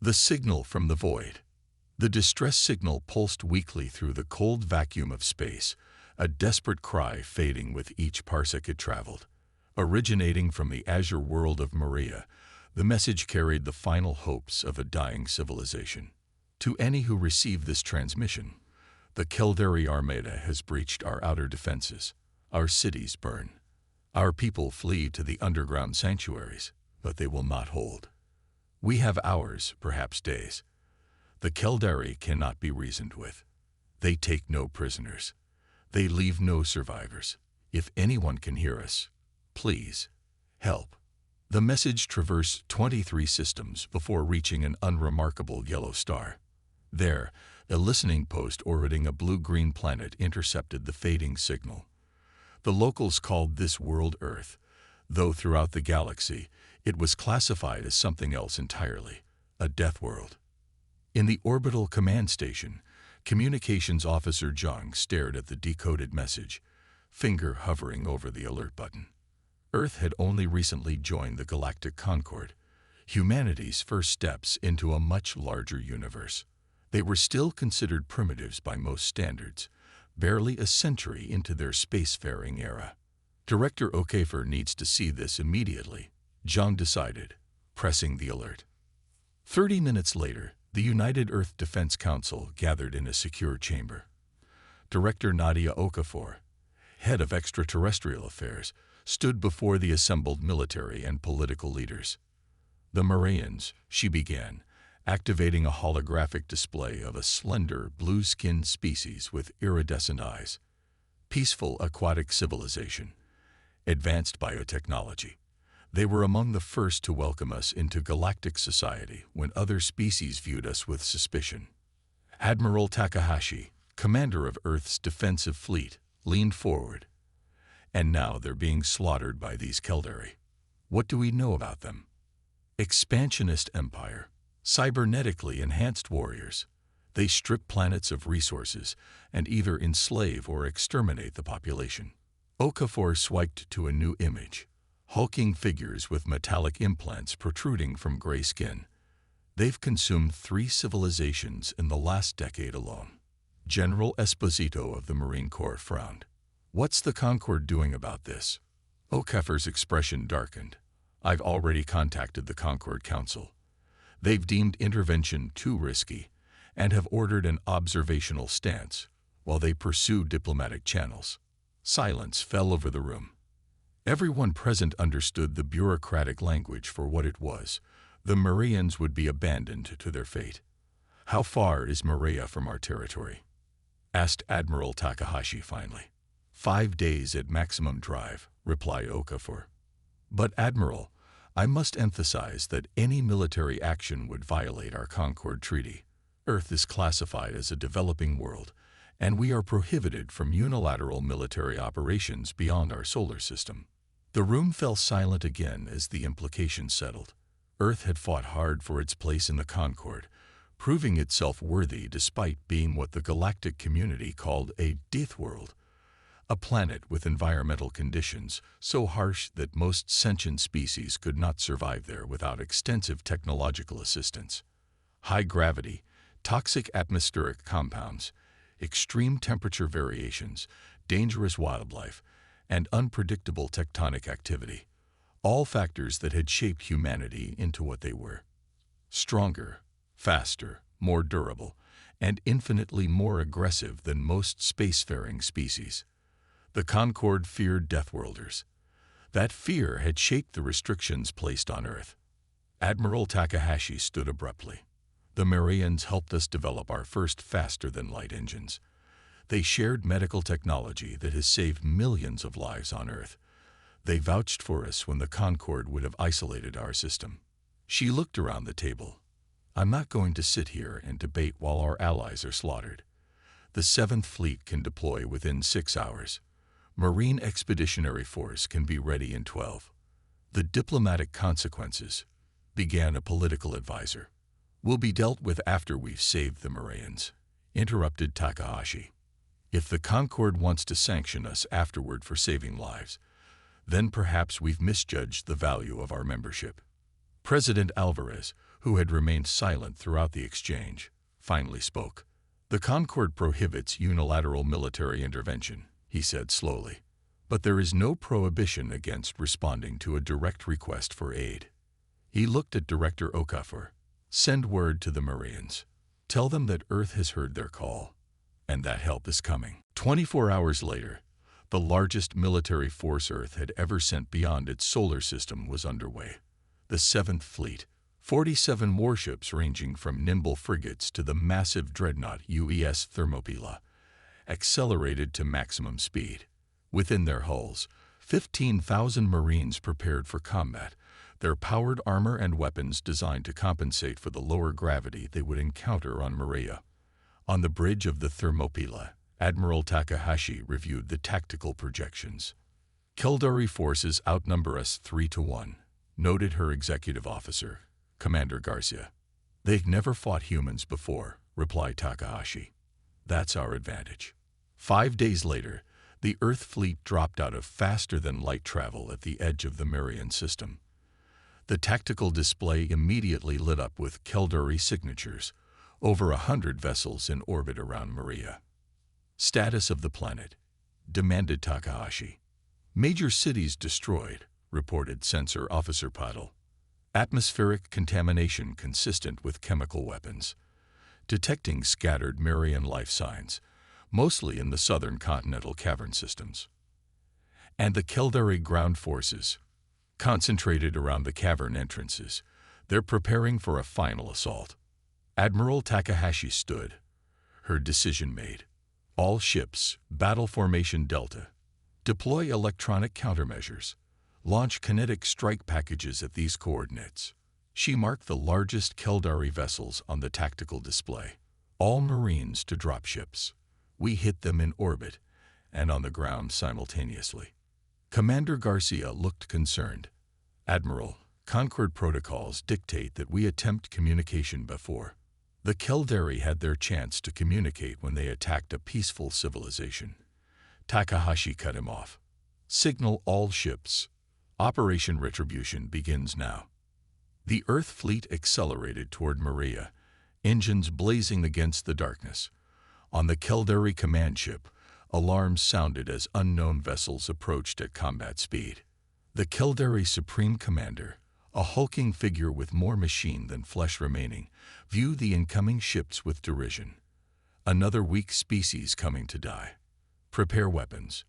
The signal from the void. The distress signal pulsed weakly through the cold vacuum of space, a desperate cry fading with each parsec it traveled. Originating from the azure world of Maria, the message carried the final hopes of a dying civilization. To any who receive this transmission, the Caldari Armada has breached our outer defenses. Our cities burn. Our people flee to the underground sanctuaries, but they will not hold. We have hours, perhaps days. The Caldari cannot be reasoned with. They take no prisoners. They leave no survivors. If anyone can hear us, please, help. The message traversed 23 systems before reaching an unremarkable yellow star. There, a listening post orbiting a blue-green planet intercepted the fading signal. The locals called this world Earth, though throughout the galaxy, it was classified as something else entirely, a death world. In the orbital command station, Communications Officer Zhang stared at the decoded message, finger hovering over the alert button. Earth had only recently joined the Galactic Concord, humanity's first steps into a much larger universe. They were still considered primitives by most standards, barely a century into their spacefaring era. Director Okafor needs to see this immediately, Zhang decided, pressing the alert. 30 minutes later, the United Earth Defense Council gathered in a secure chamber. Director Nadia Okafor, head of extraterrestrial affairs, stood before the assembled military and political leaders. The Marians, she began, activating a holographic display of a slender, blue-skinned species with iridescent eyes. Peaceful aquatic civilization. Advanced biotechnology. They were among the first to welcome us into galactic society when other species viewed us with suspicion. Admiral Takahashi, commander of Earth's defensive fleet, leaned forward. And now they're being slaughtered by these Caldari. What do we know about them? Expansionist empire. Cybernetically enhanced warriors. They strip planets of resources and either enslave or exterminate the population. Okafor swiped to a new image. Hulking figures with metallic implants protruding from gray skin. They've consumed 3 civilizations in the last decade alone. General Esposito of the Marine Corps frowned. What's the Concord doing about this? Okafor's expression darkened. I've already contacted the Concord Council. They've deemed intervention too risky and have ordered an observational stance while they pursue diplomatic channels. Silence fell over the room. Everyone present understood the bureaucratic language for what it was. The Marians would be abandoned to their fate. How far is Maria from our territory? Asked Admiral Takahashi finally. 5 days at maximum drive, replied Okafor. But Admiral, I must emphasize that any military action would violate our Concord Treaty. Earth is classified as a developing world, and we are prohibited from unilateral military operations beyond our solar system. The room fell silent again as the implications settled. Earth had fought hard for its place in the Concord, proving itself worthy despite being what the galactic community called a death world, a planet with environmental conditions so harsh that most sentient species could not survive there without extensive technological assistance. High gravity, toxic atmospheric compounds, extreme temperature variations, dangerous wildlife, and unpredictable tectonic activity, all factors that had shaped humanity into what they were. Stronger, faster, more durable, and infinitely more aggressive than most spacefaring species. The Concord feared Deathworlders. That fear had shaped the restrictions placed on Earth. Admiral Takahashi stood abruptly. The Marians helped us develop our first faster-than-light engines. They shared medical technology that has saved millions of lives on Earth. They vouched for us when the Concord would have isolated our system. She looked around the table. I'm not going to sit here and debate while our allies are slaughtered. The 7th Fleet can deploy within 6 hours. Marine Expeditionary Force can be ready in 12. The diplomatic consequences, began a political advisor, will be dealt with after we've saved the Marians, interrupted Takahashi. If the Concord wants to sanction us afterward for saving lives, then perhaps we've misjudged the value of our membership. President Alvarez, who had remained silent throughout the exchange, finally spoke. "The Concord prohibits unilateral military intervention," he said slowly. "But there is no prohibition against responding to a direct request for aid." He looked at Director Okafor. "Send word to the Marines. Tell them that Earth has heard their call, and that help is coming." 24 hours later, the largest military force Earth had ever sent beyond its solar system was underway. The 7th Fleet, 47 warships ranging from nimble frigates to the massive dreadnought UES Thermopylae, accelerated to maximum speed. Within their hulls, 15,000 Marines prepared for combat, their powered armor and weapons designed to compensate for the lower gravity they would encounter on Maria. On the bridge of the Thermopylae, Admiral Takahashi reviewed the tactical projections. "Keldari forces outnumber us 3-1, noted her executive officer, Commander Garcia. "They've never fought humans before," replied Takahashi. "That's our advantage." 5 days later, the Earth fleet dropped out of faster-than-light travel at the edge of the Marian system. The tactical display immediately lit up with Keldari signatures, over 100 vessels in orbit around Maria. "Status of the planet," demanded Takahashi. "Major cities destroyed," reported Sensor Officer Paddle. "Atmospheric contamination consistent with chemical weapons. Detecting scattered Marian life signs, mostly in the southern continental cavern systems." "And the Keldari ground forces, concentrated around the cavern entrances. They're preparing for a final assault." Admiral Takahashi stood, her decision made. "All ships, battle formation Delta. Deploy electronic countermeasures. Launch kinetic strike packages at these coordinates." She marked the largest Keldari vessels on the tactical display. "All Marines to dropships. We hit them in orbit and on the ground simultaneously." Commander Garcia looked concerned. "Admiral, Concord protocols dictate that we attempt communication before." The Keldari had their chance to communicate when they attacked a peaceful civilization. Takahashi cut him off. "Signal all ships. Operation Retribution begins now." The Earth fleet accelerated toward Maria, engines blazing against the darkness. On the Keldari command ship, alarms sounded as unknown vessels approached at combat speed. The Keldari Supreme Commander, a hulking figure with more machine than flesh remaining, viewed the incoming ships with derision. "Another weak species coming to die. Prepare weapons.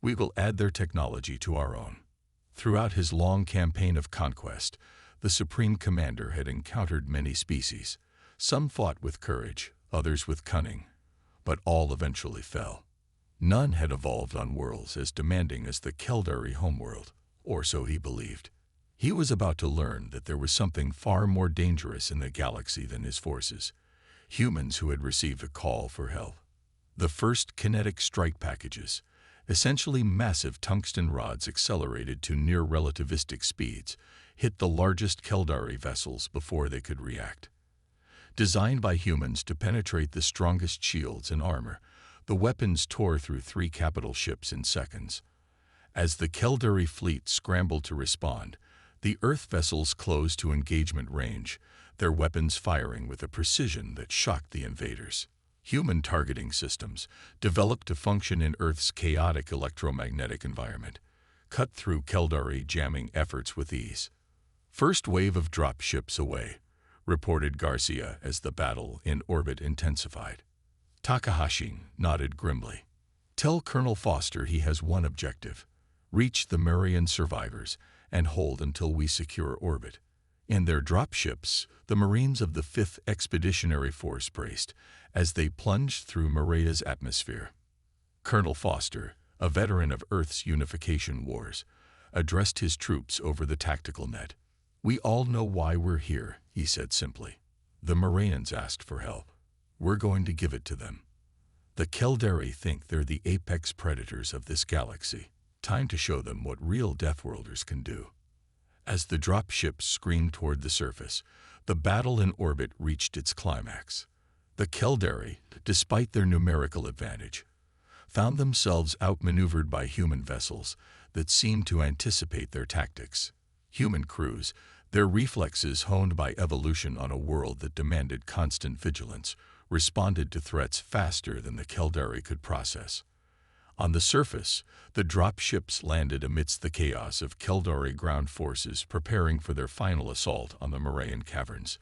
We will add their technology to our own." Throughout his long campaign of conquest, the Supreme Commander had encountered many species. Some fought with courage, others with cunning, but all eventually fell. None had evolved on worlds as demanding as the Keldari homeworld, or so he believed. He was about to learn that there was something far more dangerous in the galaxy than his forces, humans who had received a call for help. The first kinetic strike packages, essentially massive tungsten rods accelerated to near-relativistic speeds, hit the largest Keldari vessels before they could react. Designed by humans to penetrate the strongest shields and armor, the weapons tore through 3 capital ships in seconds. As the Keldari fleet scrambled to respond, the Earth vessels closed to engagement range, their weapons firing with a precision that shocked the invaders. Human targeting systems, developed to function in Earth's chaotic electromagnetic environment, cut through Keldari jamming efforts with ease. "First wave of drop ships away," reported Garcia as the battle in orbit intensified. Takahashi nodded grimly. "Tell Colonel Foster he has one objective: reach the Marian survivors and hold until we secure orbit." In their dropships, the Marines of the 5th Expeditionary Force braced as they plunged through Maria's atmosphere. Colonel Foster, a veteran of Earth's unification wars, addressed his troops over the tactical net. "We all know why we're here," he said simply. "The Marians asked for help. We're going to give it to them. The Keldari think they're the apex predators of this galaxy. Time to show them what real Deathworlders can do." As the dropships screamed toward the surface, the battle in orbit reached its climax. The Keldari, despite their numerical advantage, found themselves outmaneuvered by human vessels that seemed to anticipate their tactics. Human crews, Their reflexes, honed by evolution on a world that demanded constant vigilance, responded to threats faster than the Caldari could process. On the surface, the drop ships landed amidst the chaos of Caldari ground forces preparing for their final assault on the Morayan caverns.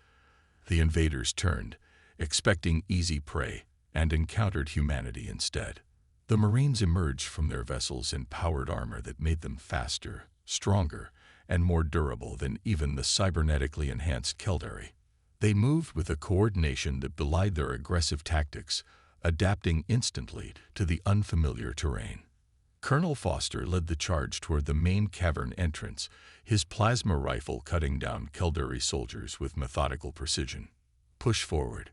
The invaders turned, expecting easy prey, and encountered humanity instead. The Marines emerged from their vessels in powered armor that made them faster, stronger, and more durable than even the cybernetically enhanced Caldari. They moved with a coordination that belied their aggressive tactics, adapting instantly to the unfamiliar terrain. Colonel Foster led the charge toward the main cavern entrance, his plasma rifle cutting down Caldari soldiers with methodical precision. "Push forward,"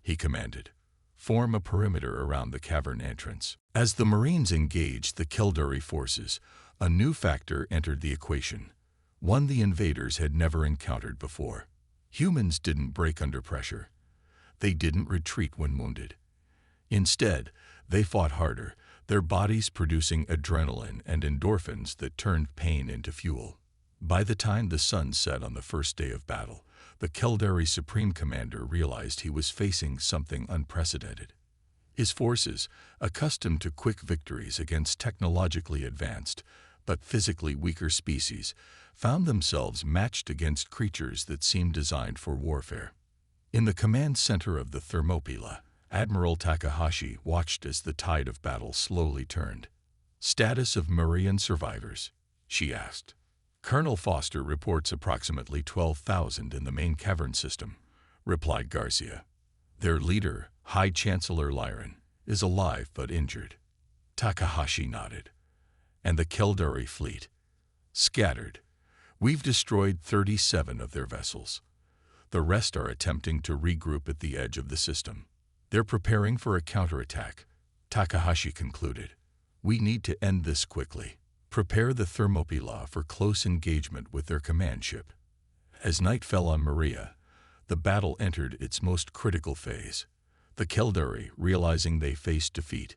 he commanded. "Form a perimeter around the cavern entrance." As the Marines engaged the Caldari forces, a new factor entered the equation, one the invaders had never encountered before. Humans didn't break under pressure. They didn't retreat when wounded. Instead, they fought harder, their bodies producing adrenaline and endorphins that turned pain into fuel. By the time the sun set on the first day of battle, the Caldari Supreme Commander realized he was facing something unprecedented. His forces, accustomed to quick victories against technologically advanced but physically weaker species, found themselves matched against creatures that seemed designed for warfare. In the command center of the Thermopylae, Admiral Takahashi watched as the tide of battle slowly turned. "Status of Marian survivors?" she asked. "Colonel Foster reports approximately 12,000 in the main cavern system," replied Garcia. "Their leader, High Chancellor Lyran, is alive but injured." Takahashi nodded. "And the Caldari fleet?" "Scattered. We've destroyed 37 of their vessels. The rest are attempting to regroup at the edge of the system. They're preparing for a counterattack," Takahashi concluded. "We need to end this quickly. Prepare the Thermopylae for close engagement with their command ship." As night fell on Maria, the battle entered its most critical phase. The Caldari, realizing they faced defeat,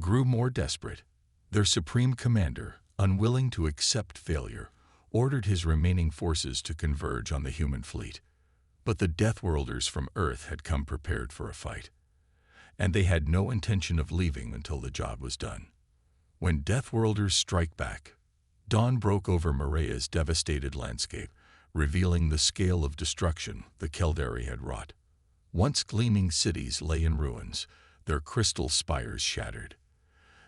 grew more desperate. Their supreme commander, unwilling to accept failure, ordered his remaining forces to converge on the human fleet. But the Deathworlders from Earth had come prepared for a fight, and they had no intention of leaving until the job was done. When Deathworlders strike back, dawn broke over Maria's devastated landscape, revealing the scale of destruction the Caldari had wrought. Once gleaming cities lay in ruins, their crystal spires shattered.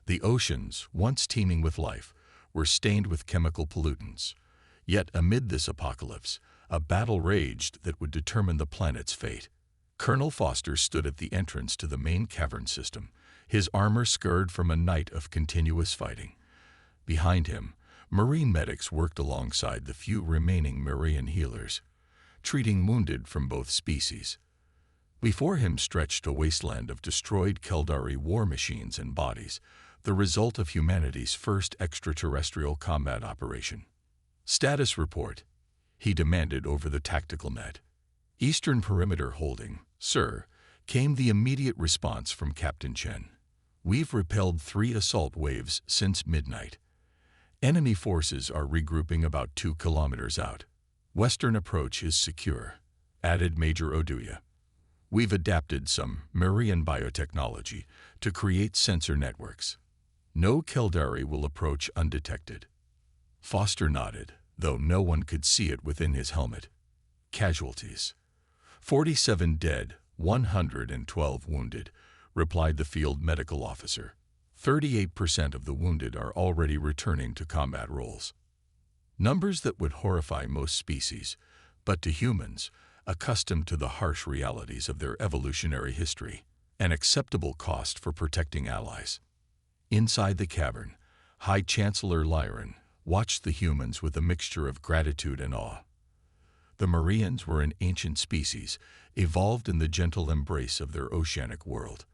The oceans, once teeming with life, were stained with chemical pollutants. Yet amid this apocalypse, a battle raged that would determine the planet's fate. Colonel Foster stood at the entrance to the main cavern system, his armor scarred from a night of continuous fighting. Behind him, Marine medics worked alongside the few remaining Marian healers, treating wounded from both species. Before him stretched a wasteland of destroyed Caldari war machines and bodies, the result of humanity's first extraterrestrial combat operation. "Status report," he demanded over the tactical net. "Eastern perimeter holding, sir," came the immediate response from Captain Chen. "We've repelled 3 assault waves since midnight. Enemy forces are regrouping about 2 kilometers out. Western approach is secure," added Major Oduya. "We've adapted some Marian biotechnology to create sensor networks. No Caldari will approach undetected." Foster nodded, though no one could see it within his helmet. "Casualties: 47 dead, 112 wounded," replied the field medical officer. 38% of the wounded are already returning to combat roles. Numbers that would horrify most species, but to humans, accustomed to the harsh realities of their evolutionary history, an acceptable cost for protecting allies. Inside the cavern, High Chancellor Lyran watched the humans with a mixture of gratitude and awe. The Marians were an ancient species, evolved in the gentle embrace of their oceanic world.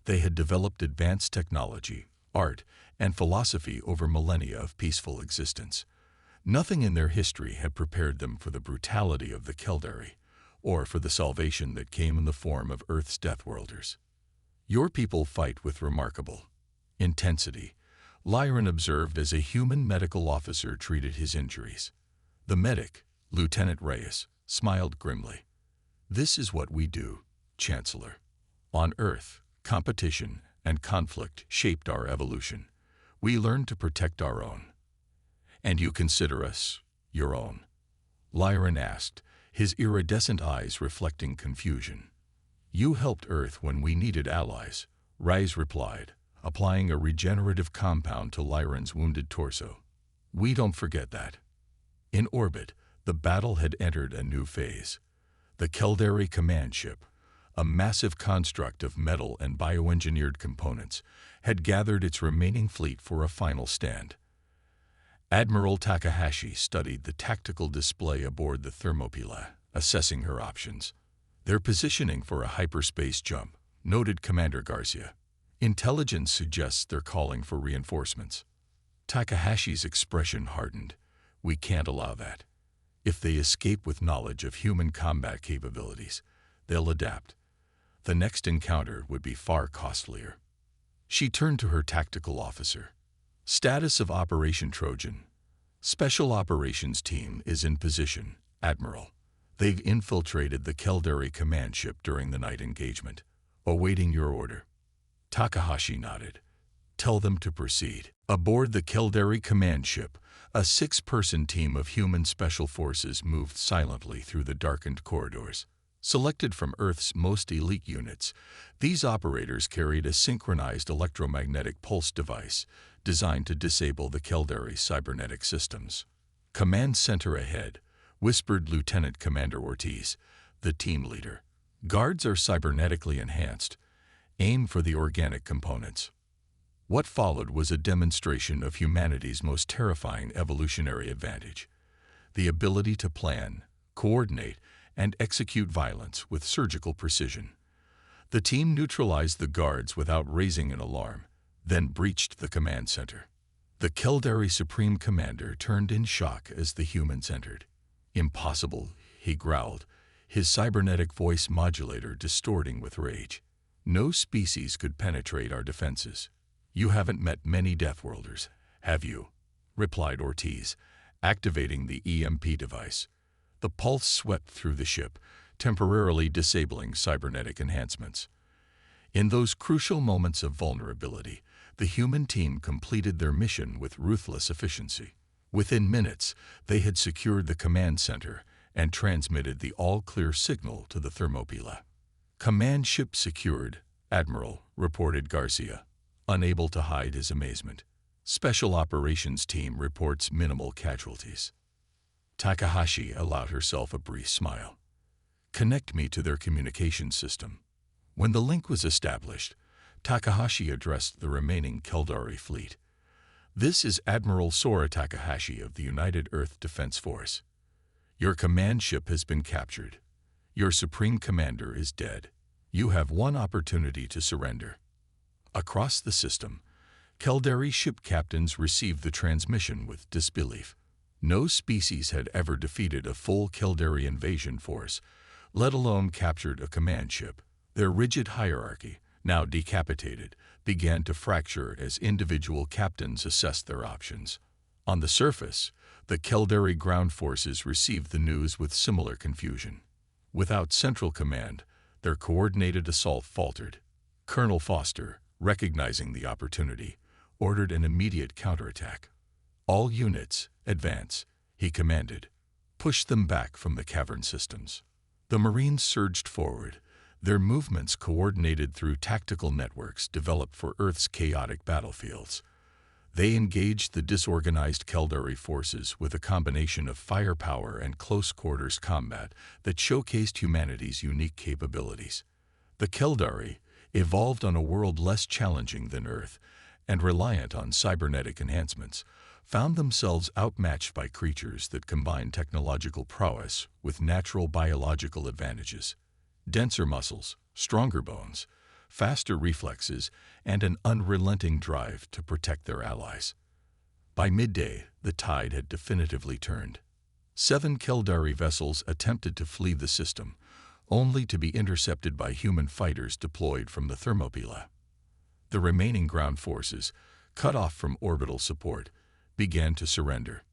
They had developed advanced technology, art, and philosophy over millennia of peaceful existence. Nothing in their history had prepared them for the brutality of the Caldari, or for the salvation that came in the form of Earth's Deathworlders. "Your people fight with remarkable intensity," Lyran observed as a human medical officer treated his injuries. The medic, Lieutenant Reyes smiled grimly. This is what we do, Chancellor. On Earth, competition and conflict shaped our evolution. We learned to protect our own. And you consider us your own? Lyran asked, his iridescent eyes reflecting confusion. You helped Earth when we needed allies, Reyes replied, applying a regenerative compound to Lyran's wounded torso. We don't forget that. In orbit, the battle had entered a new phase. The Caldari command ship, a massive construct of metal and bioengineered components, had gathered its remaining fleet for a final stand. Admiral Takahashi studied the tactical display aboard the Thermopylae, assessing her options. They're positioning for a hyperspace jump, noted Commander Garcia. Intelligence suggests they're calling for reinforcements. Takahashi's expression hardened. We can't allow that. If they escape with knowledge of human combat capabilities, they'll adapt. The next encounter would be far costlier. She turned to her tactical officer. Status of Operation Trojan. Special Operations Team is in position, Admiral. They've infiltrated the Caldari command ship during the night engagement, awaiting your order. Takahashi nodded. Tell them to proceed. Aboard the Caldari command ship, a 6-person team of human special forces moved silently through the darkened corridors. Selected from Earth's most elite units, these operators carried a synchronized electromagnetic pulse device designed to disable the Caldari cybernetic systems. Command center ahead, whispered Lieutenant Commander Ortiz, the team leader. Guards are cybernetically enhanced. Aim for the organic components. What followed was a demonstration of humanity's most terrifying evolutionary advantage: the ability to plan, coordinate, and execute violence with surgical precision. The team neutralized the guards without raising an alarm, then breached the command center. The Caldari Supreme Commander turned in shock as the humans entered. Impossible, he growled, his cybernetic voice modulator distorting with rage. No species could penetrate our defenses. You haven't met many Deathworlders, have you? Replied Ortiz, activating the EMP device. The pulse swept through the ship, temporarily disabling cybernetic enhancements. In those crucial moments of vulnerability, the human team completed their mission with ruthless efficiency. Within minutes, they had secured the command center and transmitted the all-clear signal to the Thermopylae. Command ship secured, Admiral, reported Garcia, unable to hide his amazement. Special Operations Team reports minimal casualties. Takahashi allowed herself a brief smile. Connect me to their communication system. When the link was established, Takahashi addressed the remaining Caldari fleet. This is Admiral Sora Takahashi of the United Earth Defense Force. Your command ship has been captured. Your Supreme Commander is dead. You have one opportunity to surrender. Across the system, Caldari ship captains received the transmission with disbelief. No species had ever defeated a full Caldari invasion force, let alone captured a command ship. Their rigid hierarchy, now decapitated, began to fracture as individual captains assessed their options. On the surface, the Caldari ground forces received the news with similar confusion. Without central command, their coordinated assault faltered. Colonel Foster, recognizing the opportunity, ordered an immediate counterattack. All units, advance, he commanded. Push them back from the cavern systems. The Marines surged forward, their movements coordinated through tactical networks developed for Earth's chaotic battlefields. They engaged the disorganized Caldari forces with a combination of firepower and close-quarters combat that showcased humanity's unique capabilities. The Caldari, evolved on a world less challenging than Earth and reliant on cybernetic enhancements, found themselves outmatched by creatures that combined technological prowess with natural biological advantages. Denser muscles, stronger bones, faster reflexes, and an unrelenting drive to protect their allies. By midday, the tide had definitively turned. 7 Caldari vessels attempted to flee the system, only to be intercepted by human fighters deployed from the Thermopylae. The remaining ground forces, cut off from orbital support, began to surrender.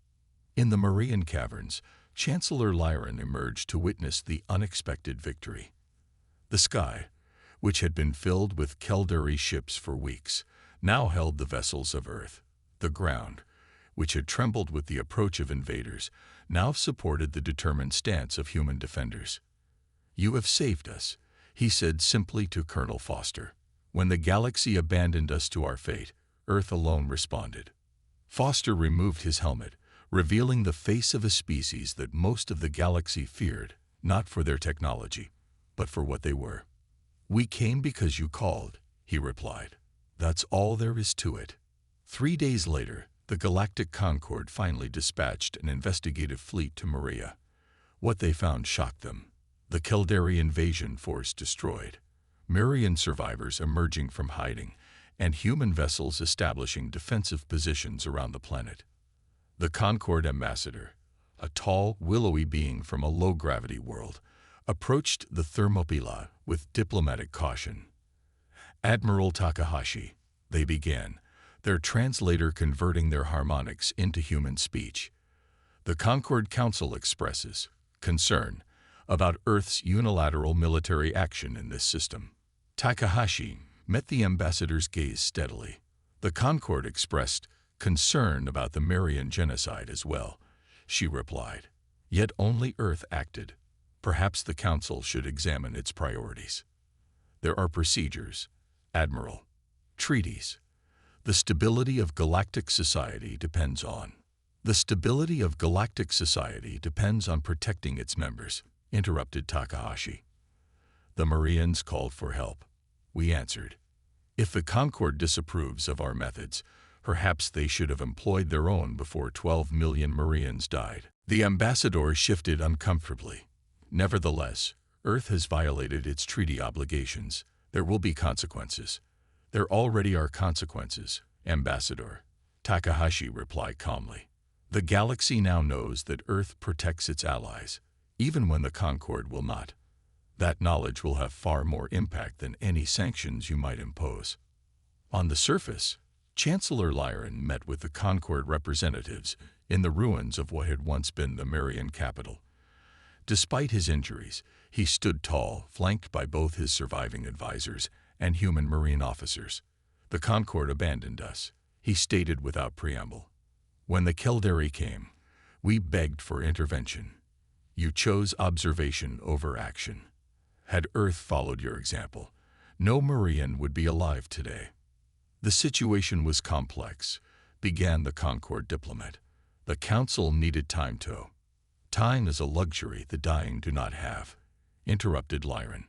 In the Marian caverns, Chancellor Lyran emerged to witness the unexpected victory. The sky, which had been filled with Keldari ships for weeks, now held the vessels of Earth. The ground, which had trembled with the approach of invaders, now supported the determined stance of human defenders. "You have saved us," he said simply to Colonel Foster. "When the galaxy abandoned us to our fate, Earth alone responded." Foster removed his helmet, revealing the face of a species that most of the galaxy feared, not for their technology, but for what they were. "We came because you called," he replied. "That's all there is to it." 3 days later, the Galactic Concord finally dispatched an investigative fleet to Maria. What they found shocked them. The Keldari invasion force destroyed, Marian survivors emerging from hiding, and human vessels establishing defensive positions around the planet. The Concord ambassador, a tall, willowy being from a low-gravity world, approached the Thermopylae with diplomatic caution. "Admiral Takahashi," they began, their translator converting their harmonics into human speech. "The Concord Council expresses concern about Earth's unilateral military action in this system." Takahashi met the ambassador's gaze steadily. "The Concord expressed concern about the Marian genocide as well," she replied. "Yet only Earth acted. Perhaps the Council should examine its priorities." "There are procedures, Admiral. Treaties. The stability of galactic society depends on." "The stability of galactic society depends on protecting its members," interrupted Takahashi. "The Marians called for help. We answered. If the Concord disapproves of our methods, perhaps they should have employed their own before 12 million Marians died." The ambassador shifted uncomfortably. "Nevertheless, Earth has violated its treaty obligations. There will be consequences." "There already are consequences, Ambassador," Takahashi replied calmly. "The galaxy now knows that Earth protects its allies, even when the Concord will not. That knowledge will have far more impact than any sanctions you might impose." On the surface, Chancellor Lyran met with the Concord representatives in the ruins of what had once been the Marian capital. Despite his injuries, he stood tall, flanked by both his surviving advisors and human Marine officers. "The Concord abandoned us," he stated without preamble. "When the Keldari came, we begged for intervention. You chose observation over action. Had Earth followed your example, no Marian would be alive today." "The situation was complex," began the Concord diplomat. "The Council needed time to—" "Time is a luxury the dying do not have," interrupted Lyran.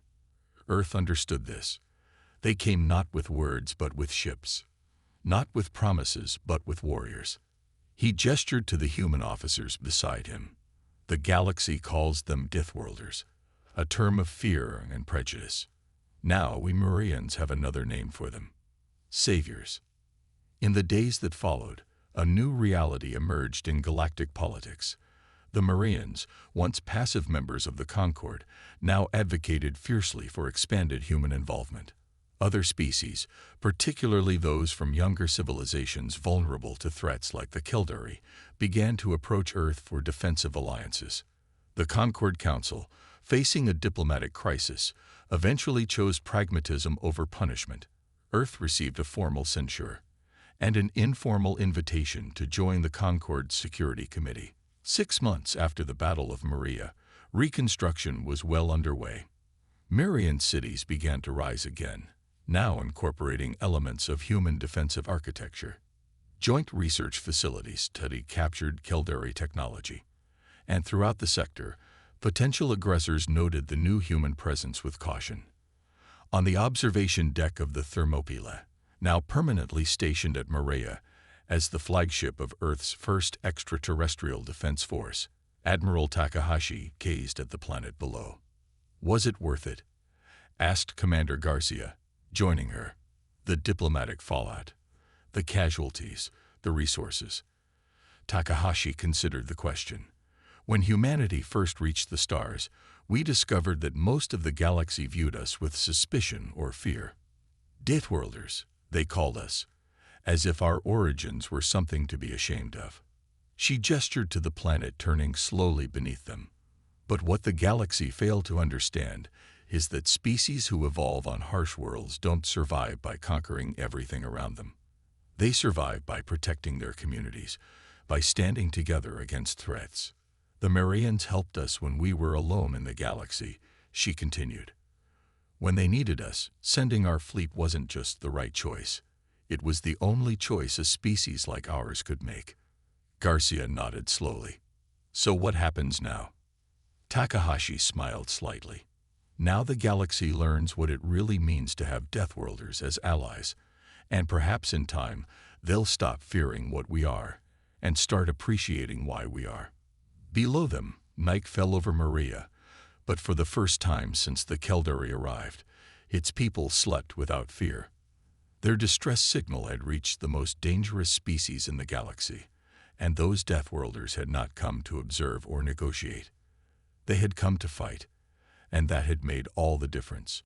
"Earth understood this. They came not with words but with ships. Not with promises but with warriors." He gestured to the human officers beside him. "The galaxy calls them Deathworlders, a term of fear and prejudice. Now we Marians have another name for them: saviors." In the days that followed, a new reality emerged in galactic politics. The Marians, once passive members of the Concord, now advocated fiercely for expanded human involvement. Other species, particularly those from younger civilizations vulnerable to threats like the Keldari, began to approach Earth for defensive alliances. The Concord Council, facing a diplomatic crisis, eventually chose pragmatism over punishment. Earth received a formal censure and an informal invitation to join the Concord Security Committee. 6 months after the Battle of Maria, reconstruction was well underway. Marian cities began to rise again, now incorporating elements of human defensive architecture. Joint research facilities studied captured Keldari technology, and throughout the sector, potential aggressors noted the new human presence with caution. On the observation deck of the Thermopylae, now permanently stationed at Maria as the flagship of Earth's first extraterrestrial defense force, Admiral Takahashi gazed at the planet below. "Was it worth it?" asked Commander Garcia, joining her. "The diplomatic fallout, the casualties, the resources." Takahashi considered the question. "When humanity first reached the stars, we discovered that most of the galaxy viewed us with suspicion or fear. Deathworlders, they called us, as if our origins were something to be ashamed of." She gestured to the planet turning slowly beneath them. But what the galaxy failed to understand is that species who evolve on harsh worlds don't survive by conquering everything around them. They survive by protecting their communities, by standing together against threats. The Marians helped us when we were alone in the galaxy, she continued. When they needed us, sending our fleet wasn't just the right choice. It was the only choice a species like ours could make. Garcia nodded slowly. So what happens now? Takahashi smiled slightly. Now the galaxy learns what it really means to have Deathworlders as allies, and perhaps in time they'll stop fearing what we are and start appreciating why we are. Below them, night fell over Maria, but for the first time since the Keldari arrived, its people slept without fear. Their distress signal had reached the most dangerous species in the galaxy, and those Deathworlders had not come to observe or negotiate. They had come to fight, and that had made all the difference.